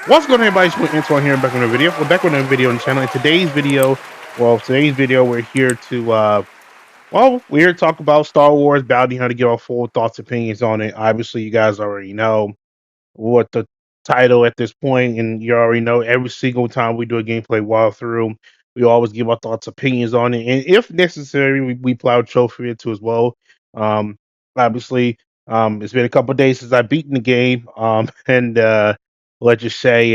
What's going on, everybody? It's Antoine here, back with another video. We're back with another video on the channel. In today's video, we're here to we're here to talk about Star Wars Bounty Hunter, give our full thoughts, opinions on it. Obviously, you guys already know what the title at this point, and you already know every single time we do a gameplay walkthrough, we always give our thoughts, opinions on it, and if necessary, we plow trophy into as well. Um, obviously, it's been a couple of days since I've beaten the game, and let's just say,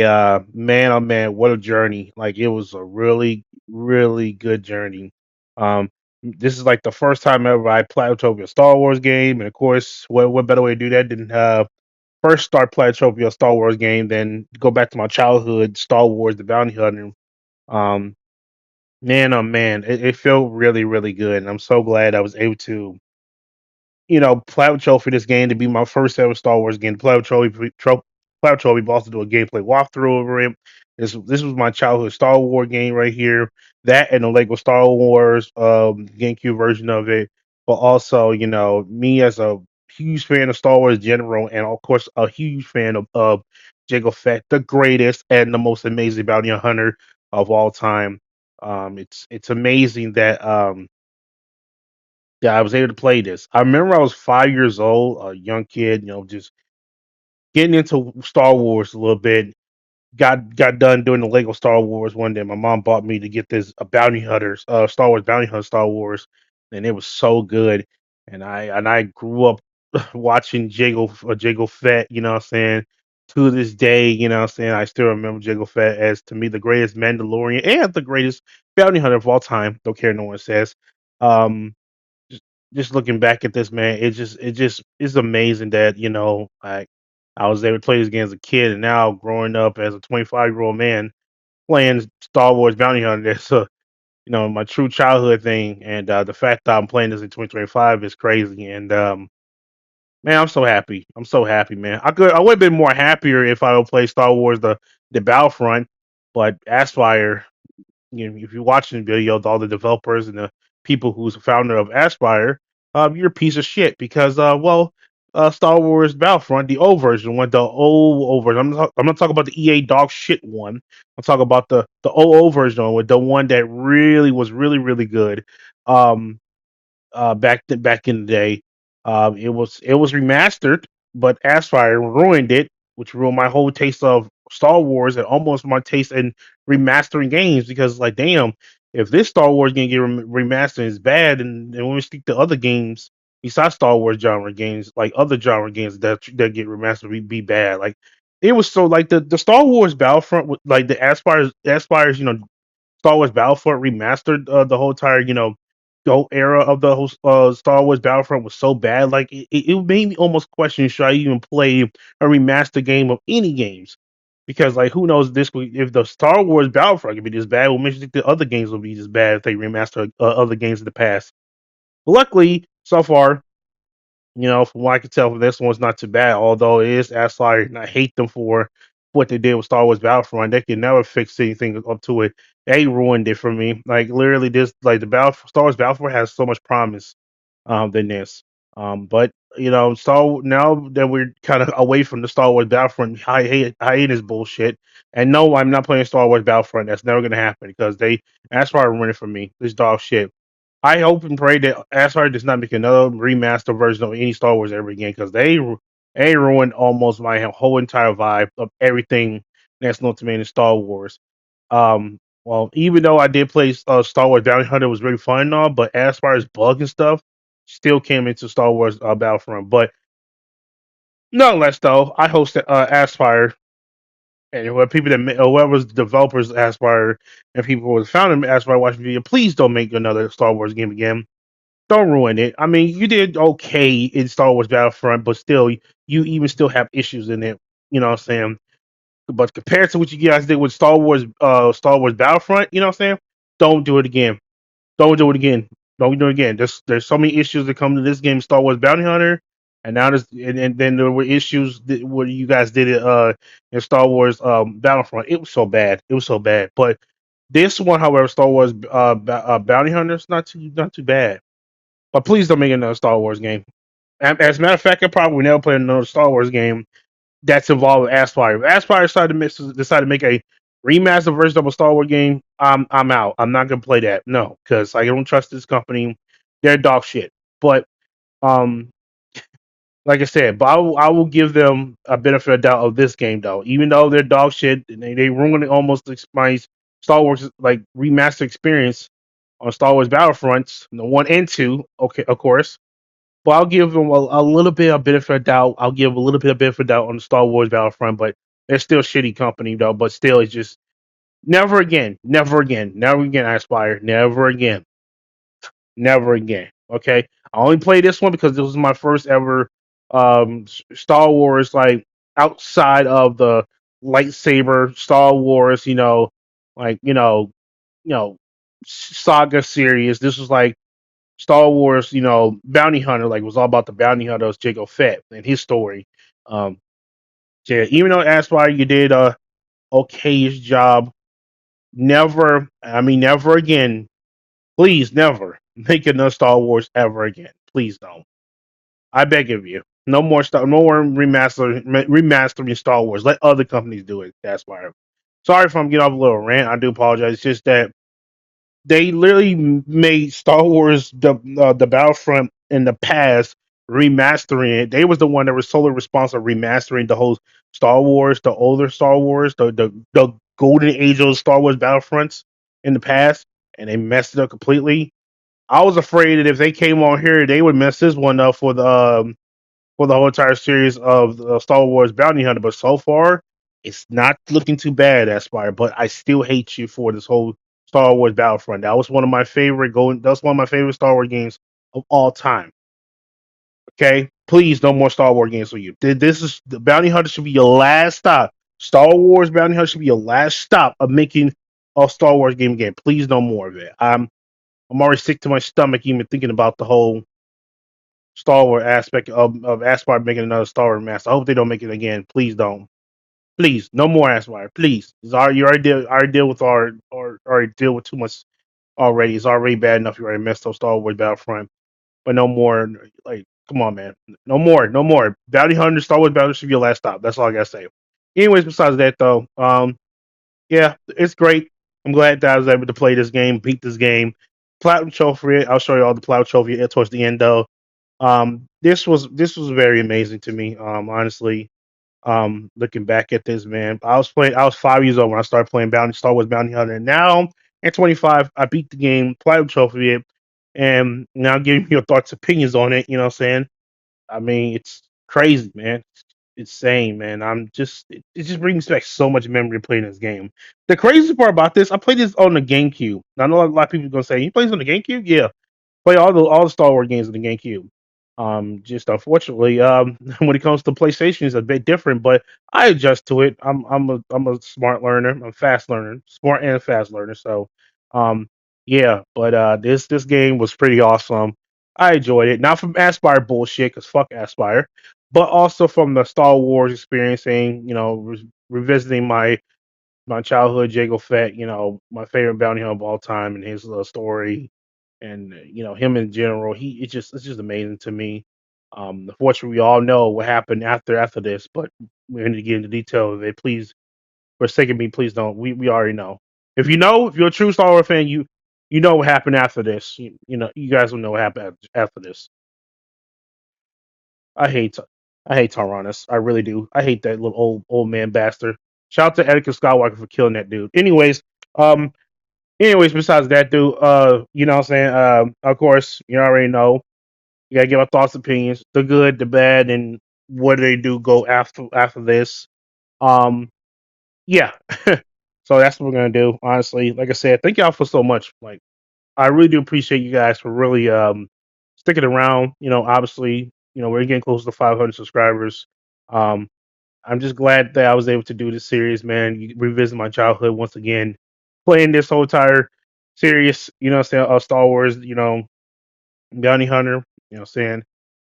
man, oh man, what a journey! Like it was a really, really good journey. Um, this is like the first time ever I plowed a Star Wars game, and of course, what better way to do that than first start playing trophy a Star Wars game, then go back to my childhood Star Wars The Bounty Hunter. Um, man, oh man, it felt really, really good, and I'm so glad I was able to, Platinum Trophy this game to be my first ever Star Wars game. Platinum Trophy, but also do a gameplay walkthrough over it. This was my childhood Star Wars game right here. That and the Lego Star Wars GameCube version of it, but also me as a huge fan of Star Wars in general, and of course a huge fan of Jango Fett, the greatest and the most amazing bounty hunter of all time. It's amazing that yeah, I was able to play this. I remember I was 5 years old, a young kid, just getting into Star Wars a little bit. Got done doing the Lego Star Wars one day. My mom bought me to get this a bounty hunters, Star Wars bounty hunter Star Wars, and it was so good. And I grew up watching Jango Fett. You know what I'm saying? To this day, you know what I'm saying? I still remember Jango Fett as to me the greatest Mandalorian and the greatest bounty hunter of all time. Don't care no one says. Um, just just looking back at this, man, it just it's amazing that I was able to play this game as a kid, and now growing up as a 25-year-old man playing Star Wars Bounty Hunter. That's my true childhood thing, and the fact that I'm playing this in 2025 is crazy. And man, I'm so happy. I'm so happy, man. I would have been more happier if I would play Star Wars the Battlefront, but Aspire, if you're watching the video, all the developers and the people who's the founder of Aspire, you're a piece of shit because, Star Wars Battlefront, the old version, went the old version. I'm not talking about the EA dog shit one. I'm talking about the old version, with the one that really was really really good. Um, back in the day. It was remastered, but Aspire ruined it, which ruined my whole taste of Star Wars and almost my taste in remastering games because like damn, if this Star Wars game get remastered is bad, and when we stick to other games besides Star Wars genre games, like other genre games that get remastered be bad. Like it was so like the Star Wars Battlefront like the Aspires Star Wars Battlefront remastered the whole entire the whole era of the whole Star Wars Battlefront was so bad. Like it made me almost question should I even play a remastered game of any games because like who knows if the Star Wars Battlefront can be this bad, well maybe the other games will be this bad if they remaster other games in the past. But luckily, so far from what I can tell, this one's not too bad. Although it is Aspire, and I hate them for what they did with Star Wars Battlefront. They can never fix anything up to it. They ruined it for me. Like literally, this like the Star Wars Battlefront has so much promise than this. But now that we're kind of away from the Star Wars Battlefront hiatus bullshit, and no, I'm not playing Star Wars Battlefront. That's never gonna happen because that's why ruined it for me. This dog shit. I hope and pray that Asgard does not make another remaster version of any Star Wars ever again because they ruined almost my whole entire vibe of everything that's known to me in Star Wars. Well, even though I did play Star Wars Bounty Hunter, it was really fun and all, but as far as bug and stuff, still came into Star Wars Battlefront. But nonetheless, though, I hosted Aspire, and whoever's developers Aspire and people who was founding Aspire watching video, please don't make another Star Wars game again. Don't ruin it. I mean, you did okay in Star Wars Battlefront, but still, you even still have issues in it. You know what I'm saying? But compared to what you guys did with Star Wars Battlefront, you know what I'm saying? Don't do it again. Don't do it again. Don't do it again. There's so many issues that come to this game, Star Wars Bounty Hunter, and now and then there were issues where you guys did it in Star Wars Battlefront. It was so bad. It was so bad. But this one, however, Star Wars Bounty Hunter, is not too bad. But please don't make another Star Wars game. As a matter of fact, I probably will never play another Star Wars game that's involved with Aspire. If Aspire decide to make a remastered version of a Star Wars game, I'm out. I'm not gonna play that. No, because I don't trust this company. They're dog shit. But um, like I said, but I will give them a benefit of doubt of this game though. Even though they're dog shit, and they ruined almost my Star Wars like remaster experience on Star Wars Battlefronts, the one and two. Okay, of course. But I'll give them a little bit of benefit of doubt. I'll give a little bit of benefit of doubt on the Star Wars Battlefront, but they're still shitty company though. But still, it's just never again, never again, never again. I aspire, never again, never again. Okay, I only played this one because this was my first ever Star Wars like outside of the lightsaber Star Wars. Like saga series. This was like Star Wars, bounty hunter, like was all about the bounty hunter was Jango Fett and his story. Um, yeah, even though Aspire you did a okayish job, never again. Please, never make another Star Wars ever again. Please don't. I beg of you. No more remastering Star Wars. Let other companies do it. Aspire. Sorry if I'm getting off a little rant. I do apologize. It's just that they literally made Star Wars the Battlefront in the past remastering it. They was the one that was solely responsible for remastering the whole Star Wars, the older Star Wars, the golden age of Star Wars Battlefronts in the past, and they messed it up completely. I was afraid that if they came on here, they would mess this one up for the whole entire series of Star Wars Bounty Hunter. But so far, it's not looking too bad, Aspire. But I still hate you for this whole Star Wars Battlefront. That was one of my favorite going. That's one of my favorite Star Wars games of all time. Okay, please, no more Star Wars games for you. This is the Bounty Hunter should be your last stop. Star Wars Bounty Hunter should be your last stop of making a Star Wars game again. Please, no more of it. I'm already sick to my stomach even thinking about the whole Star Wars aspect of Aspire making another Star Wars master. I hope they don't make it again. Please don't. Please, no more Aspire. Please. You already deal with already deal with too much already. It's already bad enough you already messed up Star Wars Battlefront. But no more like come on man. No more. No more. Bounty Hunter, Star Wars Battle should be your last stop. That's all I gotta say. Anyways, besides that though, yeah, it's great. I'm glad that I was able to play this game, beat this game. Platinum trophy. I'll show you all the platinum trophy towards the end though. This was very amazing to me. Honestly, looking back at this, man, I was 5 years old when I started playing Star Wars Bounty Hunter, and now at 25, I beat the game, platinum trophy it, and now giving me your thoughts, opinions on it. You know what I'm saying? I mean, it's crazy, man. It's insane, man. It just brings back so much memory playing this game. The crazy part about this, I played this on the GameCube. I know a lot of people are gonna say, "You play this on the GameCube?" Yeah, play all the Star Wars games on the GameCube. Just unfortunately, when it comes to PlayStation, it's a bit different, but I adjust to it. I'm a smart learner. I'm a fast learner, smart and fast learner. So, um, yeah. But this game was pretty awesome. I enjoyed it. Not from Aspire bullshit, cause fuck Aspire, but also from the Star Wars experiencing. Revisiting my childhood Jango Fett, my favorite bounty hunter of all time, and his story, and him in general. It's just amazing to me. Unfortunately, we all know what happened after this, but we need to get into detail of it. Please, for the sake of me, please don't. We already know. If you're a true Star Wars fan, you know what happened after this. You guys will know what happened after this. I hate I hate Tyrannus. I really do. I hate that little old man bastard. Shout out to Anakin Skywalker for killing that dude. Um, besides that dude, you know what I'm saying? Of course, you already know. You gotta give our thoughts, opinions, the good, the bad, and what do they do go after this. Um, yeah. So that's what we're gonna do. Honestly, like I said, thank y'all for so much. Like I really do appreciate you guys for really sticking around. Obviously, we're getting close to 500 subscribers. Um, I'm just glad that I was able to do this series, man. Revisit my childhood once again, playing this whole entire series. Saying Star Wars. Bounty Hunter. Saying,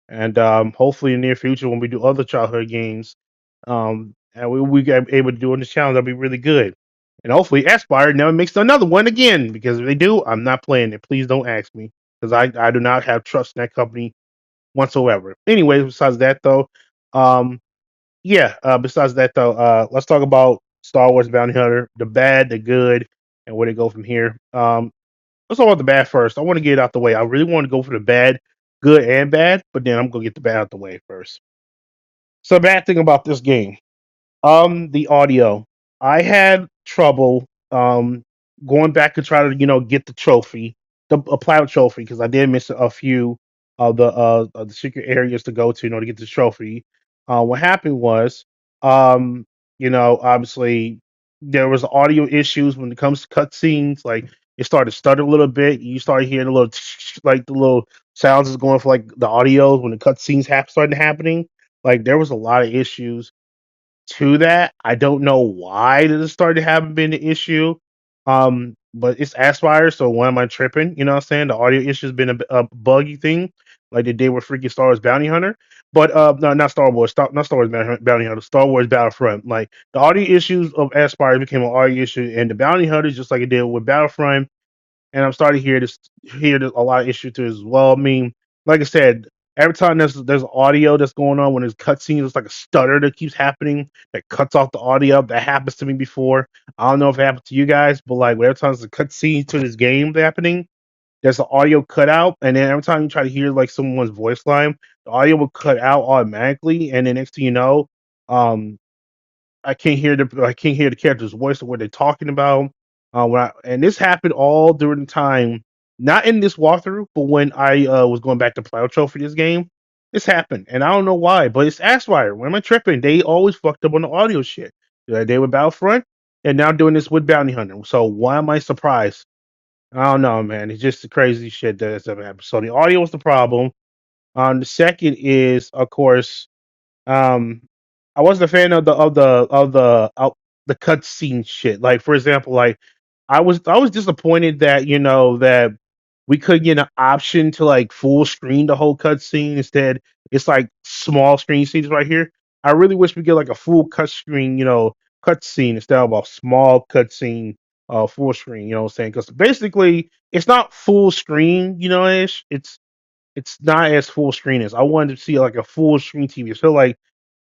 and hopefully in the near future when we do other childhood games, and we get able to do on this channel, that'll be really good. And hopefully Aspire never makes another one again, because if they do, I'm not playing it. Please don't ask me, because I do not have trust in that company whatsoever. Anyways, besides that though, um Yeah. Besides that, though, let's talk about Star Wars Bounty Hunter, the bad, the good, and where they go from here. Let's talk about the bad first. I want to get it out the way. I really want to go for the bad, good and bad, but then I'm gonna get the bad out the way first. So, bad thing about this game. The audio. I had trouble going back to try to get the trophy, the a platinum trophy, because I did miss a few of the secret areas to go to to get the trophy. What happened was, um, obviously there was audio issues when it comes to cutscenes. Like it started to stutter a little bit. You started hearing a little like the little sounds is going for like the audio when the cutscenes started happening. Like there was a lot of issues to that. I don't know why this started having been an issue. But it's Aspire, so why am I tripping? You know what I'm saying? The audio issue has been a buggy thing, like they did with freaking Star Wars Bounty Hunter. But no, not Star Wars, not Star Wars Bounty Hunter, Star Wars Battlefront. Like the audio issues of Aspire became an audio issue, and the Bounty Hunter, just like it did with Battlefront, and I'm starting to hear a lot of issue to it as well. I mean, like I said, every time there's audio that's going on when there's cutscenes, it's like a stutter that keeps happening that cuts off the audio. That happens to me before. I don't know if it happened to you guys, but like every time there's a cutscene to this game happening, there's an audio cutout, and then every time you try to hear like someone's voice line, the audio will cut out automatically, and then next thing you know, um, I can't hear the character's voice or what they're talking about. And this happened all during the time, not in this walkthrough, but when I was going back to Plowtro for this game, this happened, and I don't know why, but it's Aspire. When am I tripping? They always fucked up on the audio shit. They were Battlefront, and now doing this with Bounty Hunter. So why am I surprised? I don't know, man. It's just the crazy shit that's ever happened. So the audio was the problem. The second is, of course, um, I wasn't a fan of the cutscene shit. Like for example, like I was disappointed that that we couldn't get an option to like full screen the whole cutscene. Instead, it's like small screen scenes right here. I really wish we get like a full cut screen, cutscene instead of a small cutscene, full screen. You know what I'm saying? Because basically, it's not full screen. Ish. It's not as full screen as I wanted to see like a full screen TV. I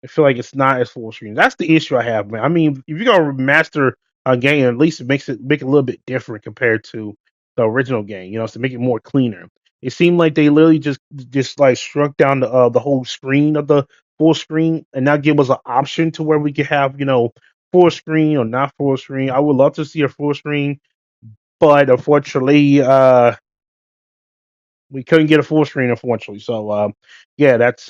feel like it's not as full screen. That's the issue I have, man. I mean, if you're gonna remaster a game, at least it make it a little bit different compared to the original game. To make it more cleaner. It seemed like they literally just like struck down the whole screen of the full screen and now give us an option to where we could have full screen or not full screen. I would love to see a full screen, but unfortunately, we couldn't get a full screen, unfortunately. So, yeah, that's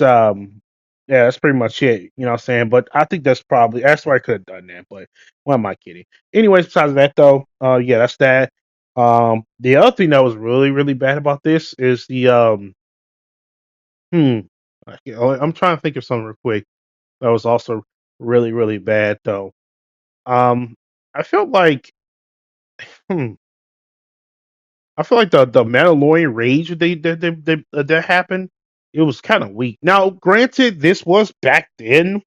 pretty much it. You know what I'm saying? But I think that's why I could have done that. But why am I kidding? Anyways, besides that though, yeah, that's that. The other thing that was really really bad about this is the hmm. I'm trying to think of something real quick that was also really really bad though. Um, I felt like hmm. I feel like the Mandalorian rage that happened, it was kind of weak. Now, granted, this was back then.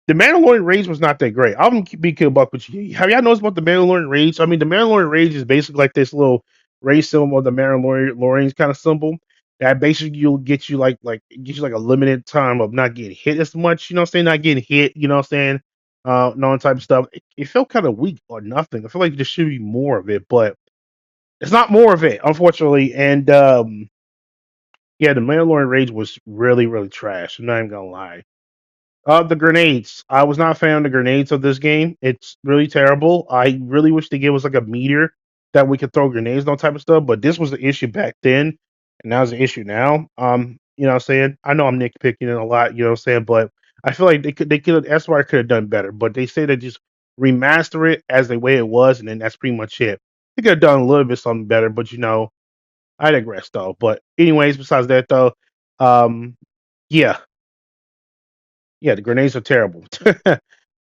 The Mandalorian rage was not that great. I'm gonna be kill buck with you. Have y'all noticed about the Mandalorian rage? I mean, the Mandalorian rage is basically like this little race symbol of the Mandalorian's kind of symbol that basically you'll get you like get you like a limited time of not getting hit as much. You know what I'm saying? Not getting hit. You know what I'm saying? No type of stuff. It felt kind of weak or nothing. I feel like there should be more of it, but it's not more of it, unfortunately. And yeah, the Mandalorian Rage was really, really trash. I'm not even gonna lie. The grenades. I was not a fan of the grenades of this game. It's really terrible. I really wish they gave us like a meter that we could throw grenades on type of stuff. But this was the issue back then, and now it's the issue now. You know what I'm saying? I know I'm nitpicking it a lot. You know what I'm saying? But I feel like they could. That's why I could have done better. But they say they just remaster it as the way it was, and then that's pretty much it. They could have done a little bit something better, but I digress though. But anyways, besides that though, um, yeah, yeah, the grenades are terrible.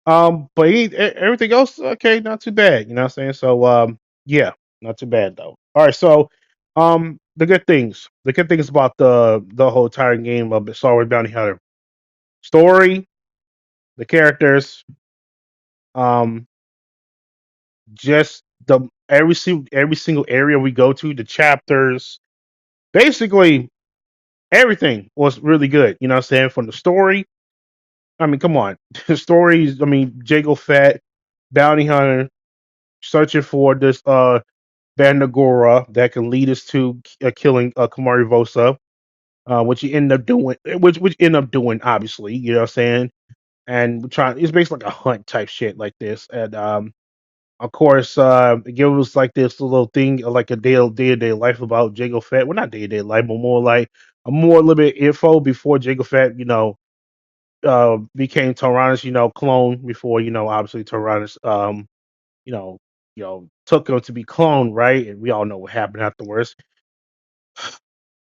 But everything else, okay, not too bad. You know what I'm saying? So, yeah, not too bad though. All right, so, the good things about the whole entire game of Star Wars Bounty Hunter story, the characters, um, just the every single area we go to, the chapters, basically everything was really good. You know what I'm saying? From the story I mean, come on. The stories. I mean, Jango Fett, bounty hunter, searching for this Bandagora that can lead us to killing Kamari Vosa, which he ended up doing, which ended up doing, obviously, you know what I'm saying? And we're trying, it's basically like a hunt type shit like this. And of course, it gives us like this little thing, like a day to day life about Jango Fett. Well, not day to day life, but more like a more little bit info before Jango Fett, became Tyrannus, clone before, obviously Tyrannus, you know, took him to be cloned, right? And we all know what happened afterwards.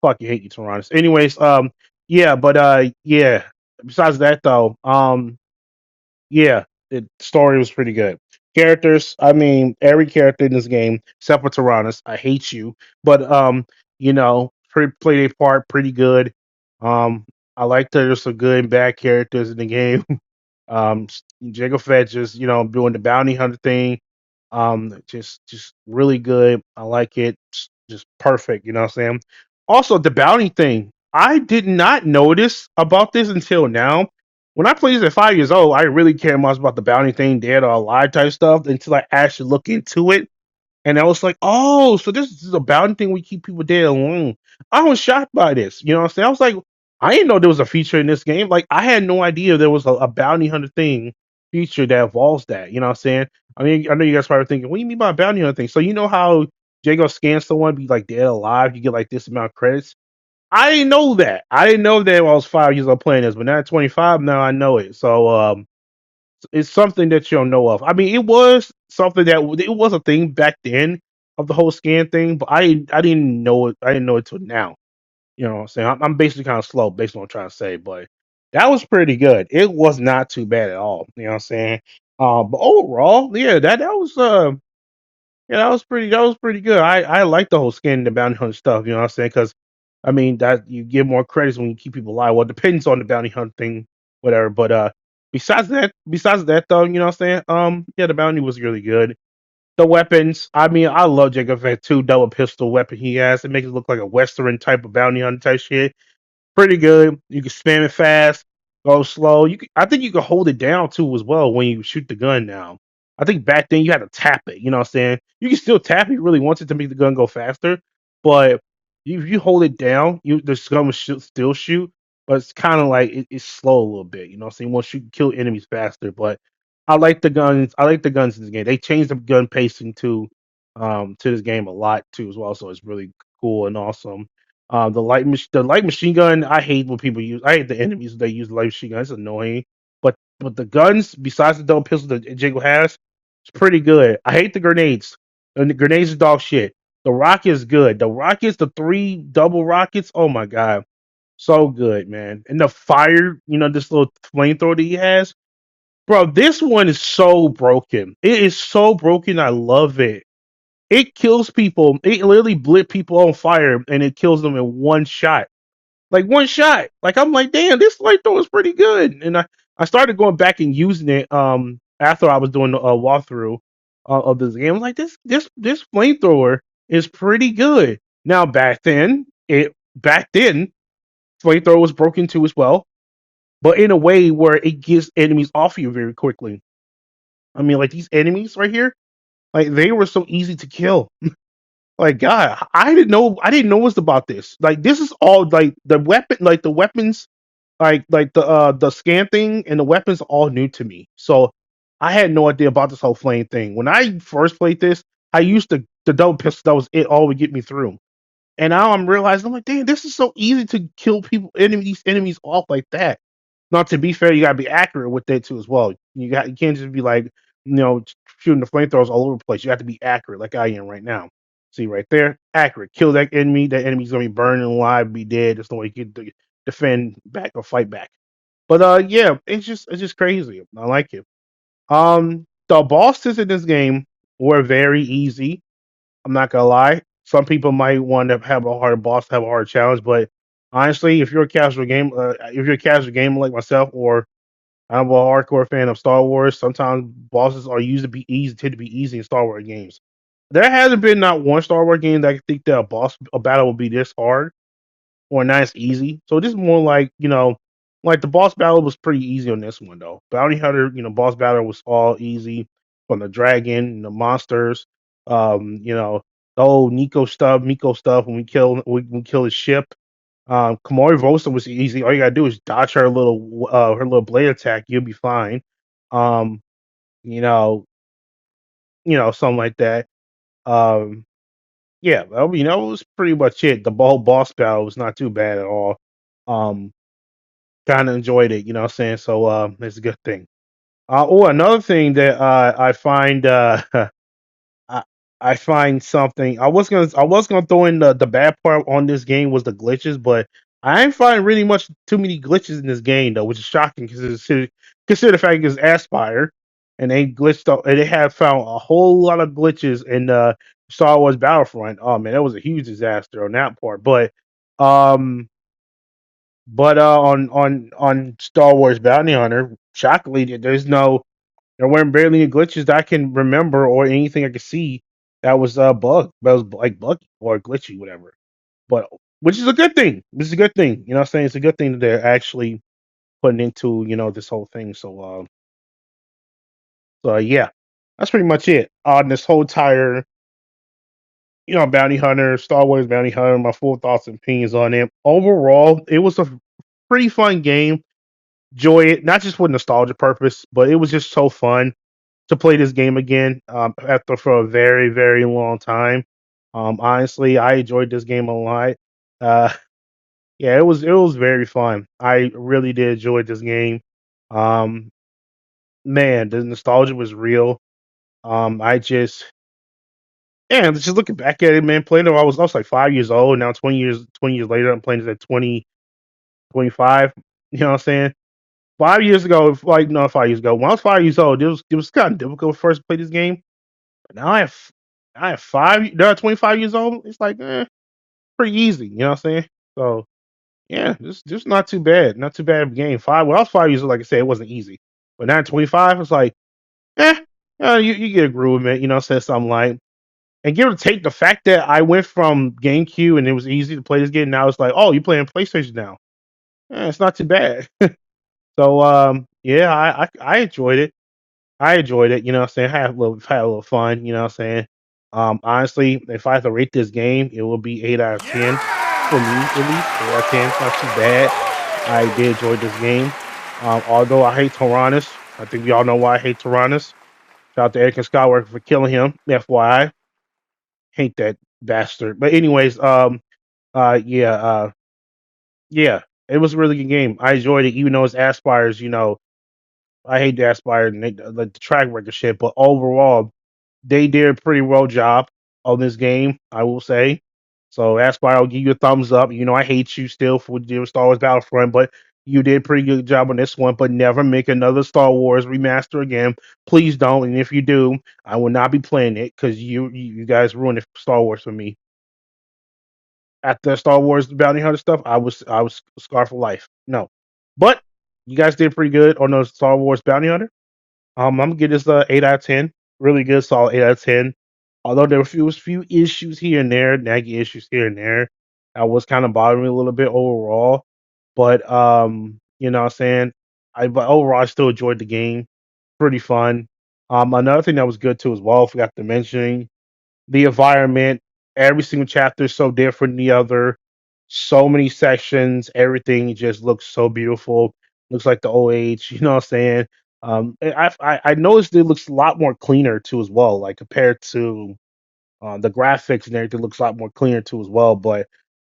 Fuck, you hate you, Tyrannus. Anyways, yeah, but yeah. Besides that, though, yeah, the story was pretty good. Characters, I mean, every character in this game, except for Tyrannus, I hate you, but played a part pretty good. Um, I like that there's some good and bad characters in the game. Jango Fett just doing the bounty hunter thing. Just really good. I like it. Just perfect. You know what I'm saying? Also, the bounty thing. I did not notice about this until now. When I played this at 5 years old, I really cared much about the bounty thing, dead or alive type stuff until I actually look into it. And I was like, oh, so this is a bounty thing. We keep people dead alone. I was shocked by this. You know what I'm saying? I was like, I didn't know there was a feature in this game. Like, I had no idea there was a bounty hunter thing feature that involves that. You know what I'm saying? I mean, I know you guys probably thinking, what do you mean by bounty hunter thing? So you know how Jago scans someone, be like dead alive, you get like this amount of credits. I didn't know that. I didn't know that when I was 5 years old playing this, but now at 25, now I know it. So it's something that you don't know of. I mean, it was something that it was a thing back then of the whole scan thing, but I didn't know it. I didn't know it till now. You know what I'm saying? I'm basically kind of slow based on what I'm trying to say, but that was pretty good. It was not too bad at all. You know what I'm saying? But overall, yeah, that was yeah, that was pretty good. I like the whole skin and the bounty hunt stuff. You know what I'm saying? Because I mean that you get more credits when you keep people alive. Well, it depends on the bounty hunt thing, whatever. But besides that though, you know what I'm saying? Yeah, the bounty was really good. The weapons, I mean, I love Jacob Fett two double pistol weapon he has. It makes it look like a western type of bounty hunter type shit. Pretty good. You can spam it fast, go slow. I think you can hold it down too as well when you shoot the gun now. I think back then you had to tap it. You know what I'm saying? You can still tap it if you really wanted to make the gun go faster, but if you hold it down, the gun will still shoot, but it's kind of like it's slow a little bit. You know what I'm saying? Once you can kill enemies faster, but I like the guns. I like the guns in this game. They changed the gun pacing to this game a lot too as well. So it's really cool and awesome. The light machine gun. I hate when people use. I hate the enemies that use the light machine gun. It's annoying. But the guns, besides the double pistol that Jingle has, it's pretty good. I hate the grenades. And the grenades are dog shit. The rocket is good. The rockets, the three double rockets. Oh my god, so good, man. And the fire, this little flamethrower that he has, bro. This one is so broken. It is so broken. I love it. It kills people. It literally lit people on fire, and it kills them in one shot. Like one shot. Like I'm like, damn, this flamethrower is pretty good. And I started going back and using it after I was doing a walkthrough of this game. I was like, this flamethrower is pretty good. Now back then flamethrower was broken too as well, but in a way where it gets enemies off you very quickly. I mean, like these enemies right here, like they were so easy to kill. Like God, I didn't know what's about this. Like this is all like the weapons, like the scan thing and the weapons are all new to me. So I had no idea about this whole flame thing. When I first played this, I used the double pistol. That was it. All would get me through. And now I'm realizing I'm like, damn, this is so easy to kill enemies off like that. Now, to be fair, you gotta be accurate with it too as well. You can't just be like, shooting the flamethrowers all over the place. You have to be accurate, like I am right now. See right there, accurate. Kill that enemy. That enemy's gonna be burning alive, be dead. There's no way you can defend back or fight back. But yeah, it's just crazy. I like it. The bosses in this game were very easy. I'm not gonna lie. Some people might want to have a hard boss, have a hard challenge, but honestly, if you're a casual gamer like myself, or I'm a hardcore fan of Star Wars, sometimes bosses are used to be easy, tend to be easy in Star Wars games. There hasn't been not one Star Wars game that I think that a battle will be this hard or not as easy. So this is more like like the boss battle was pretty easy on this one though. Bounty Hunter, boss battle was all easy from the dragon, the monsters, the whole Miko stuff when we kill his ship. Kamori Vosa was easy. All you gotta do is dodge her little blade attack. You'll be fine. Um, you know, something like that. Um, yeah, that was pretty much it. The whole boss battle was not too bad at all. Um, kind of enjoyed it. You know what I'm saying? So it's a good thing. Another thing that I find I I find something. I was gonna throw in the bad part on this game was the glitches, but I ain't find really much too many glitches in this game though, which is shocking because consider the fact it's Aspire and they glitched out and they have found a whole lot of glitches in Star Wars Battlefront. Oh man, that was a huge disaster on that part. Um but on Star Wars Bounty Hunter, shockingly, there weren't barely any glitches that I can remember or anything I could see that was that was like buggy or glitchy, whatever. But which is a good thing. This is a good thing. You know what I'm saying? It's a good thing that they're actually putting into, this whole thing. So yeah. That's pretty much it on this whole entire, Bounty Hunter, Star Wars Bounty Hunter, my full thoughts and opinions on it. Overall, it was a pretty fun game. Enjoy it, not just for nostalgia purpose, but it was just so fun to play this game again after for a very very long time. Honestly, I enjoyed this game a lot. Uh, yeah, it was very fun. I really did enjoy this game. Um, Man, the nostalgia was real. I just yeah, just looking back at it, man, playing it, I was like 5 years old. Now 20 years later, I'm playing this at 20 25. You know what I'm saying? 5 years ago, like no, 5 years ago, when I was 5 years old, it was kind of difficult first to play this game. But now I have five. Now 25 years old. It's like pretty easy. You know what I'm saying? So yeah, just not too bad. Not too bad of a game. When I was 5 years old, like I said, it wasn't easy. But now at 25, it's like eh, you get a groove of it. You know, say something like. And give or take the fact that I went from GameCube and it was easy to play this game. Now it's like, oh, you playing PlayStation now? It's not too bad. So yeah, I enjoyed it. I enjoyed it, you know what I'm saying? Had a little fun, you know what I'm saying? Honestly, if I had to rate this game, it would be 8 out of 10 for me at least. 8 out of 10, it's not too bad. I did enjoy this game. Although I hate Tyrannus. I think we all know why I hate Tyrannus. Shout out to Anakin Skywalker for killing him. FYI. Hate that bastard. But anyways, yeah, yeah. It was a really good game. I enjoyed it, even though it's Aspires, I hate the Aspire and the track record shit, but overall, they did a pretty well job on this game, I will say. So Aspire, I'll give you a thumbs up. I hate you still for doing Star Wars Battlefront, but you did a pretty good job on this one. But never make another Star Wars remaster again. Please don't. And if you do, I will not be playing it because you guys ruined it for Star Wars for me. After Star Wars Bounty Hunter stuff, I was scarred for life. No, but you guys did pretty good on the Star Wars Bounty Hunter. I'm gonna give this a 8 out of 10. Really good, solid 8 out of 10. Although there were few issues here and there, naggy issues here and there, that was kind of bothering me a little bit overall. But you know what I'm saying? But overall I still enjoyed the game. Pretty fun. Another thing that was good too as well, I forgot to mention the environment. Every single chapter is so different than the other. So many sections. Everything just looks so beautiful. Looks like the old age. You know what I'm saying? I noticed it looks a lot more cleaner too as well. Like compared to the graphics and everything looks a lot more cleaner too as well. But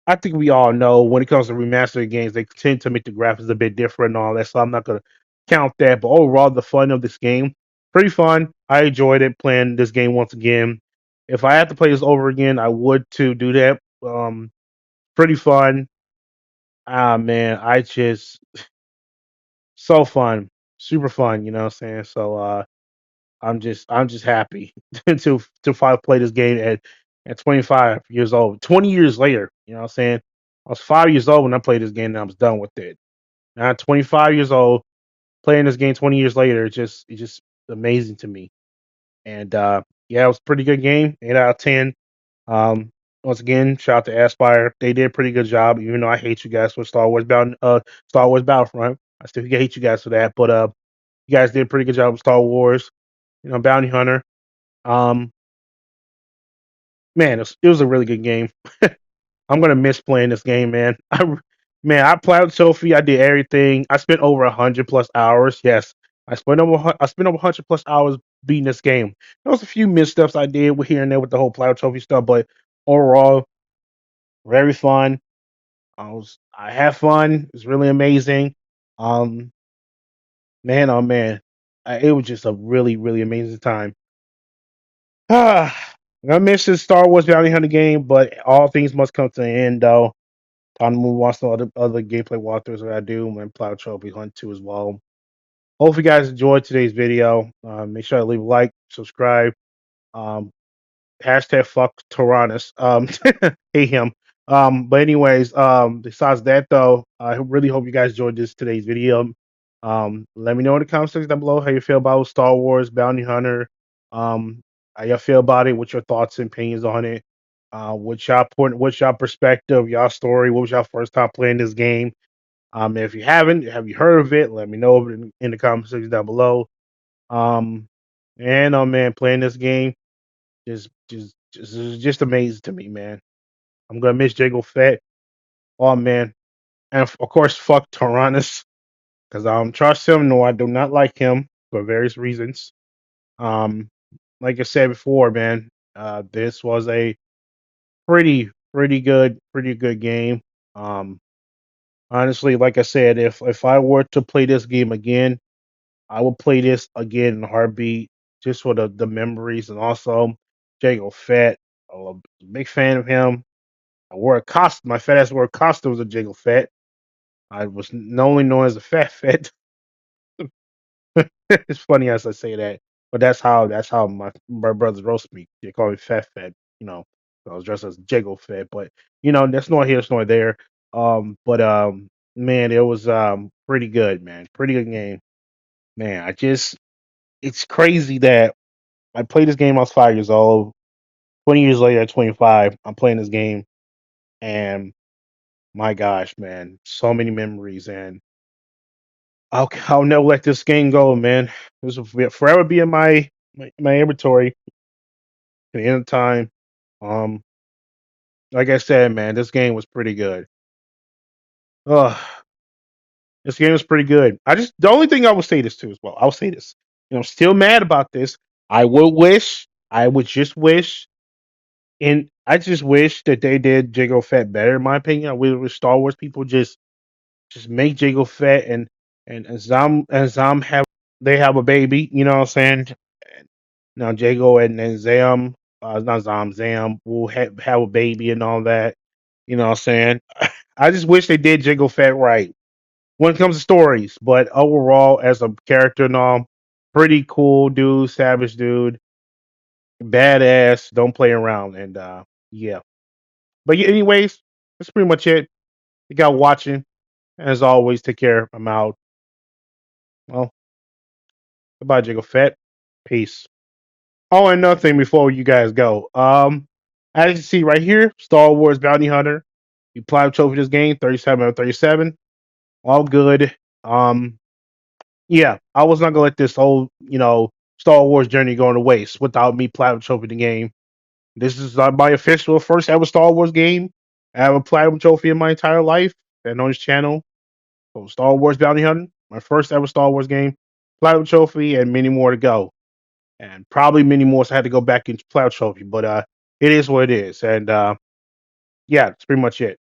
I think we all know when it comes to remastered games, they tend to make the graphics a bit different and all that. So I'm not gonna count that. But overall, the fun of this game, pretty fun. I enjoyed it playing this game once again. If I had to play this over again, I would to do that. Pretty fun. Ah man, I just so fun, super fun. You know what I'm saying? So I'm just happy to finally play this game at 25 years old. 20 years later, you know what I'm saying? I was 5 years old when I played this game and I was done with it. Now at 25 years old, playing this game 20 years later, it's just amazing to me. And yeah, it was a pretty good game, 8 out of 10. Once again, shout out to Aspire. They did a pretty good job, even though I hate you guys for Star Wars Battlefront. I still hate you guys for that, but you guys did a pretty good job with Star Wars. Bounty Hunter. Um, man, it was a really good game. I'm gonna miss playing this game, man. I plowed Sophie. I did everything. I spent over 100 plus hours. Yes, I spent over 100 plus hours beating this game. There was a few missteps I did with here and there with the whole plow trophy stuff, but overall, very fun. I had fun. It was really amazing. Um, man, oh man, it was just a really really amazing time. I miss this Star Wars Bounty Hunter game, but all things must come to an end, though. Time to move on to other gameplay walkthroughs that I do and Plow Trophy Hunt too as well. Hope you guys enjoyed today's video. Make sure to leave a like, subscribe. Um, Hashtag fuck Tyrannus. Hate him. But anyways, besides that though, I really hope you guys enjoyed today's video. Let me know in the comment section down below how you feel about Star Wars Bounty Hunter. Um, how y'all feel about it? What's your thoughts and opinions on it? What's y'all perspective, y'all story? What was y'all first time playing this game? If you haven't, have you heard of it? Let me know in the comment section down below. Um, and man, playing this game just amazing to me, man. I'm gonna miss Jago Fett. Oh man, and of course, fuck Tyrannus because I don't trust him. No, I do not like him for various reasons. Um, like I said before, man, this was a pretty good game. Um, honestly, like I said, if I were to play this game again, I would play this again in a heartbeat, just for the memories and also Jago Fett. I'm a big fan of him. I wore a costume. My fat ass wore a costume as a Jiggle Fett. I was only known as a Fat Fett. It's funny as I say that, but that's how my brothers roast me. They call me Fat Fett. You know, I was dressed as Jiggle Fett, but that's nor here, it's nor there. But man, it was pretty good, man. Pretty good game, man. It's crazy that I played this game. I was 5 years old. 20 years later, at 25, I'm playing this game, and my gosh, man, so many memories, and I'll never let this game go, man. This will forever be in my inventory to the end of time. Um, like I said, man, this game was pretty good. Ugh, this game was pretty good. The only thing I will say this too as well. I'll say this. I'm still mad about this. I would just wish, and I just wish that they did Jango Fett better. In my opinion, I wish Star Wars people just make Jango Fett and Zam have a baby. You know what I'm saying? Now Jago and Zam, not Zam, Zam will have a baby and all that. You know what I'm saying? I just wish they did Jago Fett right when it comes to stories, but overall as a character and all, pretty cool dude, savage dude, badass, don't play around, and yeah. But yeah, anyways, that's pretty much it. You got watching. As always, take care. I'm out. Well, goodbye, Jago Fett. Peace. Oh, and another thing before you guys go. As you can see right here, Star Wars Bounty Hunter. You platinum trophy this game, 37 out of 37. All good. Um, yeah, I was not gonna let this whole, Star Wars journey go to waste without me platinum trophy the game. This is my official first ever Star Wars game. I have a platinum trophy in my entire life and on this channel. So Star Wars Bounty Hunter, my first ever Star Wars game, platinum trophy, and many more to go. And probably many more. So I had to go back into Cloud Trophy, but it is what it is. And yeah, that's pretty much it.